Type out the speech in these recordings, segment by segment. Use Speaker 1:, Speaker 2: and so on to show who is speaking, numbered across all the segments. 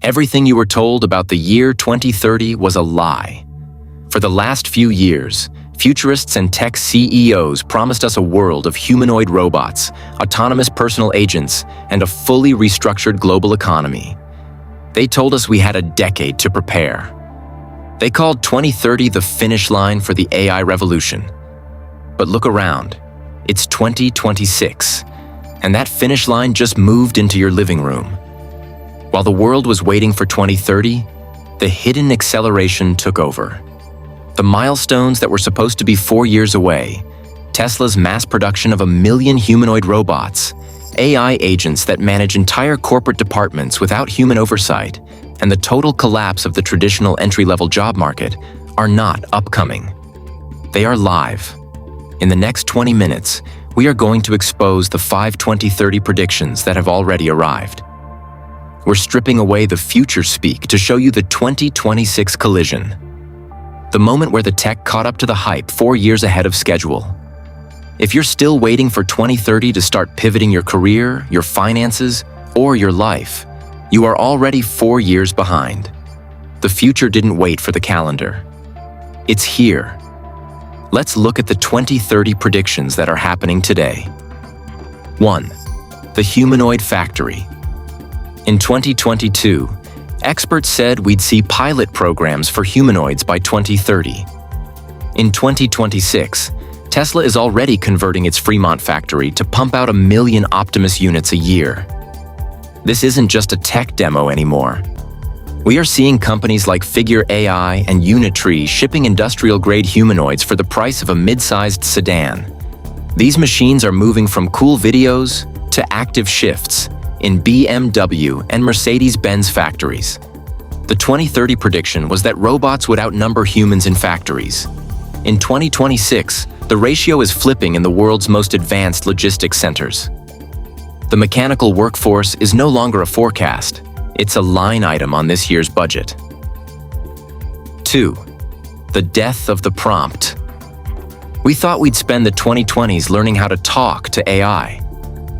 Speaker 1: Everything you were told about the year 2030 was a lie. For the last few years, futurists and tech CEOs promised us a world of humanoid robots, autonomous personal agents, and a fully restructured global economy. They told us we had a decade to prepare. They called 2030 the finish line for the AI revolution. But look around. It's 2026, and that finish line just moved into your living room. While the world was waiting for 2030, the hidden acceleration took over. The milestones that were supposed to be 4 years away, Tesla's mass production of 1 million humanoid robots, AI agents that manage entire corporate departments without human oversight, and the total collapse of the traditional entry-level job market are not upcoming. They are live. In the next 20 minutes, we are going to expose the 5 2030 predictions that have already arrived. We're stripping away the future speak to show you the 2026 collision. The moment where the tech caught up to the hype 4 years ahead of schedule. If you're still waiting for 2030 to start pivoting your career, your finances, or your life, you are already 4 years behind. The future didn't wait for the calendar. It's here. Let's look at the 2030 predictions that are happening today. 1. The humanoid factory. In 2022, experts said we'd see pilot programs for humanoids by 2030. In 2026, Tesla is already converting its Fremont factory to pump out 1 million Optimus units a year. This isn't just a tech demo anymore. We are seeing companies like Figure AI and Unitree shipping industrial-grade humanoids for the price of a mid-sized sedan. These machines are moving from cool videos to active shifts in BMW and Mercedes-Benz factories. The 2030 prediction was that robots would outnumber humans in factories. In 2026, the ratio is flipping in the world's most advanced logistics centers. The mechanical workforce is no longer a forecast. It's a line item on this year's budget. 2. The death of the prompt. We thought we'd spend the 2020s learning how to talk to AI.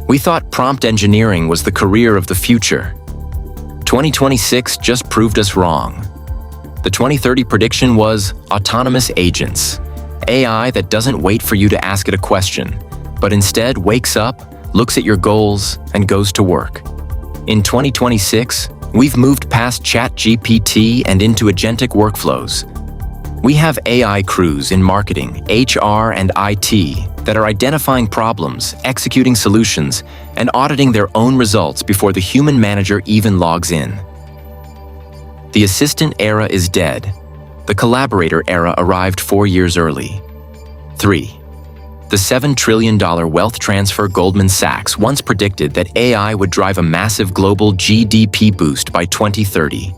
Speaker 1: We thought prompt engineering was the career of the future. 2026 just proved us wrong. The 2030 prediction was autonomous agents, AI that doesn't wait for you to ask it a question, but instead wakes up, looks at your goals, and goes to work. In 2026, we've moved past ChatGPT and into agentic workflows. We have AI crews in marketing, HR, and IT that are identifying problems, executing solutions, and auditing their own results before the human manager even logs in. The assistant era is dead. The collaborator era arrived 4 years early. 3. The $7 trillion wealth transfer. Goldman Sachs once predicted that AI would drive a massive global GDP boost by 2030.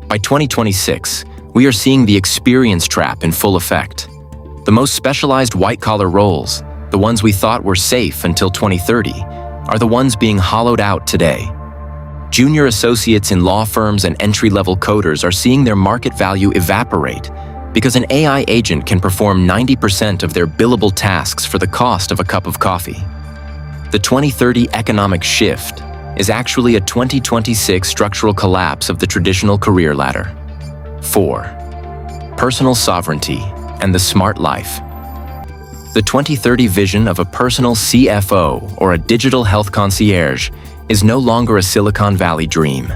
Speaker 1: By 2026, we are seeing the experience trap in full effect. The most specialized white-collar roles, the ones we thought were safe until 2030, are the ones being hollowed out today. Junior associates in law firms and entry-level coders are seeing their market value evaporate because an AI agent can perform 90% of their billable tasks for the cost of a cup of coffee. The 2030 economic shift is actually a 2026 structural collapse of the traditional career ladder. 4. Personal sovereignty and the smart life. The 2030 vision of a personal CFO or a digital health concierge is no longer a Silicon Valley dream.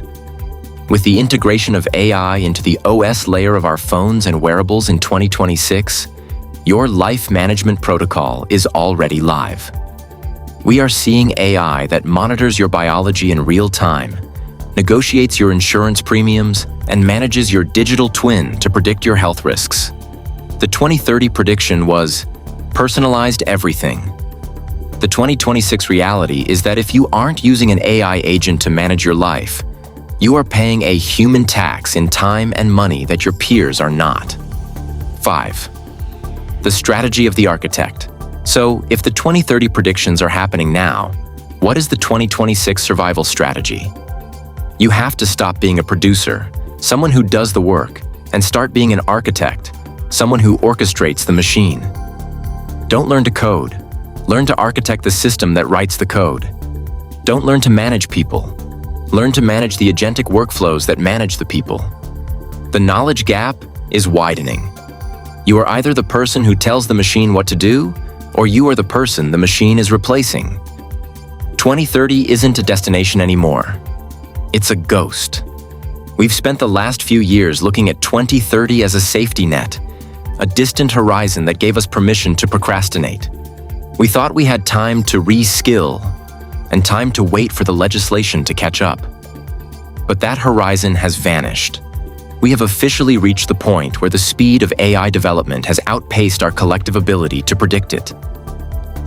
Speaker 1: With the integration of AI into the OS layer of our phones and wearables in 2026, your life management protocol is already live. We are seeing AI that monitors your biology in real time, negotiates your insurance premiums, and manages your digital twin to predict your health risks. The 2030 prediction was personalized everything. The 2026 reality is that if you aren't using an AI agent to manage your life, you are paying a human tax in time and money that your peers are not. 5. The strategy of the architect. So, if the 2030 predictions are happening now, what is the 2026 survival strategy? You have to stop being a producer, someone who does the work, and start being an architect, someone who orchestrates the machine. Don't learn to code. Learn to architect the system that writes the code. Don't learn to manage people. Learn to manage the agentic workflows that manage the people. The knowledge gap is widening. You are either the person who tells the machine what to do, or you are the person the machine is replacing. 2030 isn't a destination anymore. It's a ghost. We've spent the last few years looking at 2030 as a safety net, a distant horizon that gave us permission to procrastinate. We thought we had time to re-skill and time to wait for the legislation to catch up. But that horizon has vanished. We have officially reached the point where the speed of AI development has outpaced our collective ability to predict it.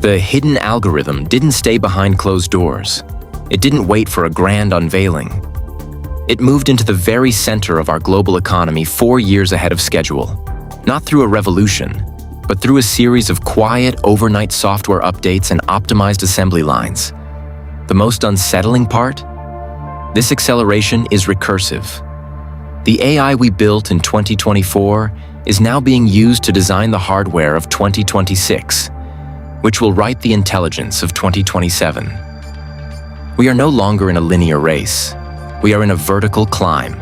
Speaker 1: The hidden algorithm didn't stay behind closed doors. It didn't wait for a grand unveiling. It moved into the very center of our global economy 4 years ahead of schedule, not through a revolution, but through a series of quiet, overnight software updates and optimized assembly lines. The most unsettling part? This acceleration is recursive. The AI we built in 2024 is now being used to design the hardware of 2026, which will write the intelligence of 2027. We are no longer in a linear race. We are in a vertical climb.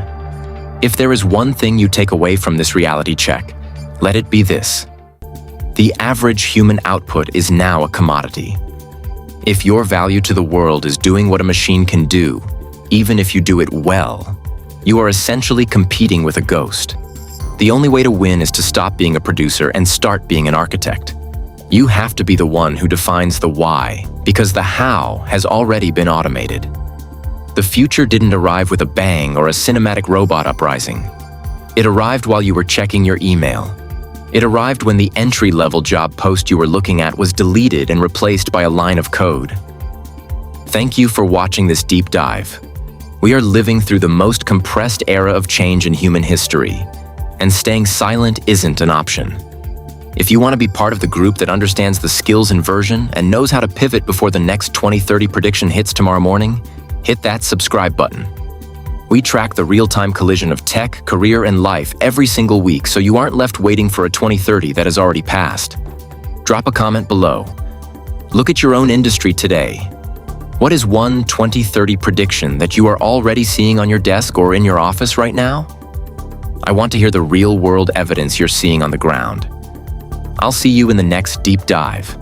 Speaker 1: If there is one thing you take away from this reality check, let it be this. The average human output is now a commodity. If your value to the world is doing what a machine can do, even if you do it well, you are essentially competing with a ghost. The only way to win is to stop being a producer and start being an architect. You have to be the one who defines the why, because the how has already been automated. The future didn't arrive with a bang or a cinematic robot uprising. It arrived while you were checking your email. It arrived when the entry-level job post you were looking at was deleted and replaced by a line of code. Thank you for watching this deep dive. We are living through the most compressed era of change in human history, and staying silent isn't an option. If you want to be part of the group that understands the skills inversion and knows how to pivot before the next 2030 prediction hits tomorrow morning, hit that subscribe button. We track the real-time collision of tech, career, and life every single week, so you aren't left waiting for a 2030 that has already passed. Drop a comment below. Look at your own industry today. What is one 2030 prediction that you are already seeing on your desk or in your office right now? I want to hear the real-world evidence you're seeing on the ground. I'll see you in the next deep dive.